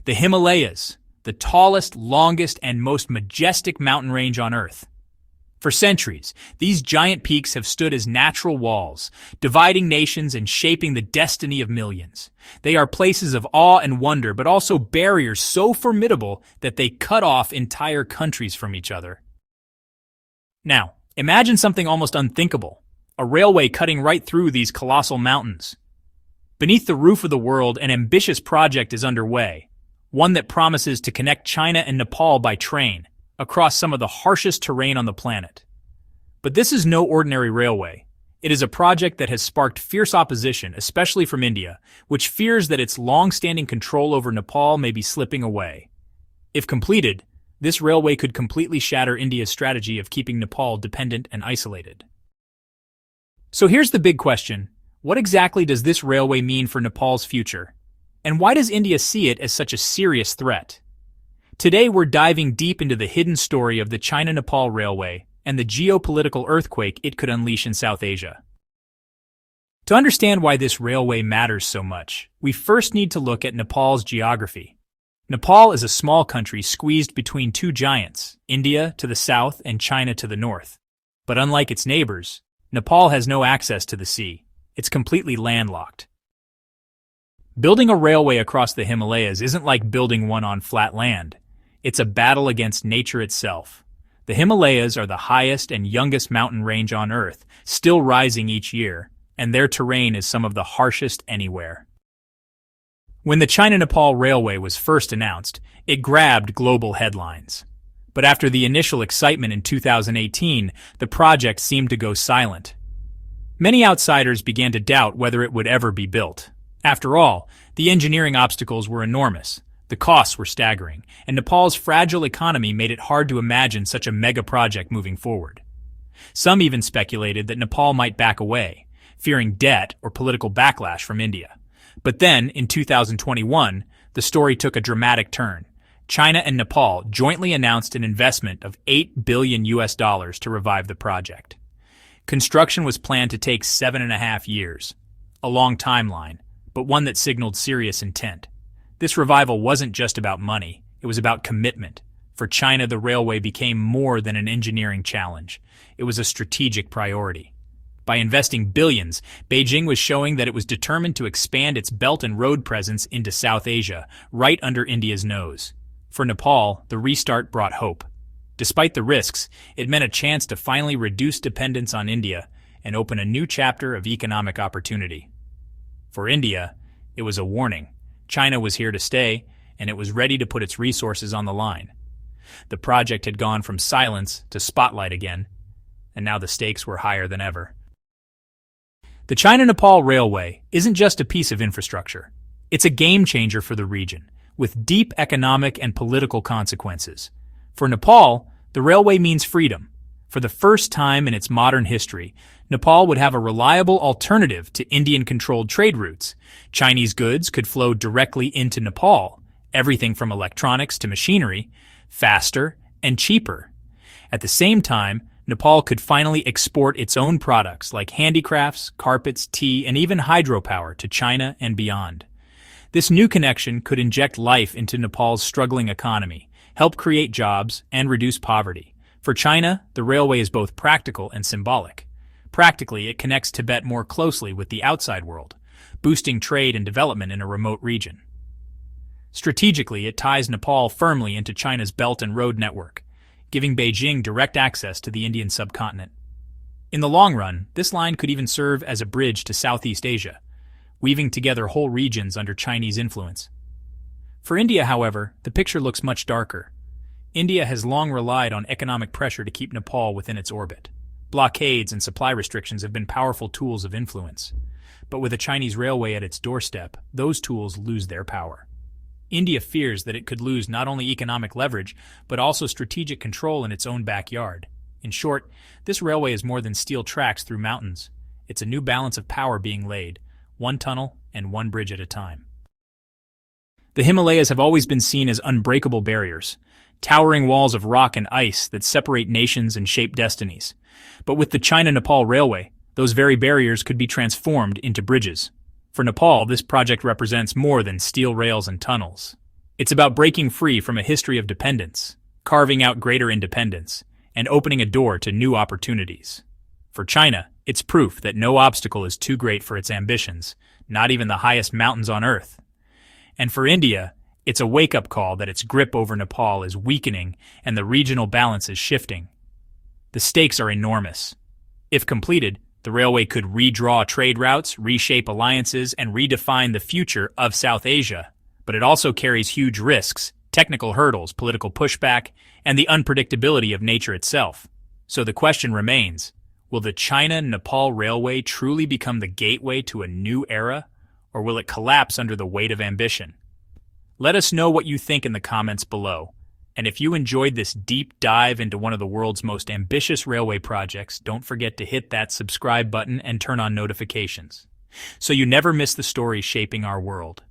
The Himalayas, the tallest, longest, and most majestic mountain range on Earth. For centuries, these giant peaks have stood as natural walls, dividing nations and shaping the destiny of millions. They are places of awe and wonder, but also barriers so formidable that they cut off entire countries from each other. Now, imagine something almost unthinkable, a railway cutting right through these colossal mountains. Beneath the roof of the world, an ambitious project is underway, one that promises to connect China and Nepal by train, across some of the harshest terrain on the planet. But this is no ordinary railway. It is a project that has sparked fierce opposition, especially from India, which fears that its long-standing control over Nepal may be slipping away. If completed, this railway could completely shatter India's strategy of keeping Nepal dependent and isolated. So here's the big question. What exactly does this railway mean for Nepal's future? And why does India see it as such a serious threat? Today we're diving deep into the hidden story of the China-Nepal Railway and the geopolitical earthquake it could unleash in South Asia. To understand why this railway matters so much, we first need to look at Nepal's geography. Nepal is a small country squeezed between two giants, India to the south and China to the north. But unlike its neighbors, Nepal has no access to the sea. It's completely landlocked. Building a railway across the Himalayas isn't like building one on flat land. It's a battle against nature itself. The Himalayas are the highest and youngest mountain range on Earth, still rising each year, and their terrain is some of the harshest anywhere. When the China-Nepal Railway was first announced, it grabbed global headlines. But after the initial excitement in 2018, the project seemed to go silent. Many outsiders began to doubt whether it would ever be built. After all, the engineering obstacles were enormous. The costs were staggering, and Nepal's fragile economy made it hard to imagine such a mega project moving forward. Some even speculated that Nepal might back away, fearing debt or political backlash from India. But then, in 2021, the story took a dramatic turn. China and Nepal jointly announced an investment of $8 billion to revive the project. Construction was planned to take 7.5 years, a long timeline, but one that signaled serious intent. This revival wasn't just about money, it was about commitment. For China, the railway became more than an engineering challenge. It was a strategic priority. By investing billions, Beijing was showing that it was determined to expand its Belt and Road presence into South Asia, right under India's nose. For Nepal, the restart brought hope. Despite the risks, it meant a chance to finally reduce dependence on India and open a new chapter of economic opportunity. For India, it was a warning. China was here to stay, and it was ready to put its resources on the line. The project had gone from silence to spotlight again, and now the stakes were higher than ever. The China-Nepal Railway isn't just a piece of infrastructure. It's a game changer for the region, with deep economic and political consequences. For Nepal, the railway means freedom. For the first time in its modern history, Nepal would have a reliable alternative to Indian-controlled trade routes. Chinese goods could flow directly into Nepal, everything from electronics to machinery, faster and cheaper. At the same time, Nepal could finally export its own products like handicrafts, carpets, tea, and even hydropower to China and beyond. This new connection could inject life into Nepal's struggling economy, help create jobs, and reduce poverty. For China, the railway is both practical and symbolic. Practically, it connects Tibet more closely with the outside world, boosting trade and development in a remote region. Strategically, it ties Nepal firmly into China's Belt and Road network, giving Beijing direct access to the Indian subcontinent. In the long run, this line could even serve as a bridge to Southeast Asia, weaving together whole regions under Chinese influence. For India, however, the picture looks much darker. India has long relied on economic pressure to keep Nepal within its orbit. Blockades and supply restrictions have been powerful tools of influence. But with a Chinese railway at its doorstep, those tools lose their power. India fears that it could lose not only economic leverage, but also strategic control in its own backyard. In short, this railway is more than steel tracks through mountains. It's a new balance of power being laid, one tunnel and one bridge at a time. The Himalayas have always been seen as unbreakable barriers, towering walls of rock and ice that separate nations and shape destinies. But with the China-Nepal Railway, those very barriers could be transformed into bridges. For Nepal, this project represents more than steel rails and tunnels. It's about breaking free from a history of dependence, carving out greater independence, and opening a door to new opportunities. For China, it's proof that no obstacle is too great for its ambitions, not even the highest mountains on Earth. And for India, it's a wake-up call that its grip over Nepal is weakening and the regional balance is shifting. The stakes are enormous. If completed, the railway could redraw trade routes, reshape alliances, and redefine the future of South Asia. But it also carries huge risks, technical hurdles, political pushback, and the unpredictability of nature itself. So the question remains, will the China-Nepal Railway truly become the gateway to a new era, or will it collapse under the weight of ambition? Let us know what you think in the comments below. And if you enjoyed this deep dive into one of the world's most ambitious railway projects, don't forget to hit that subscribe button and turn on notifications, so you never miss the stories shaping our world.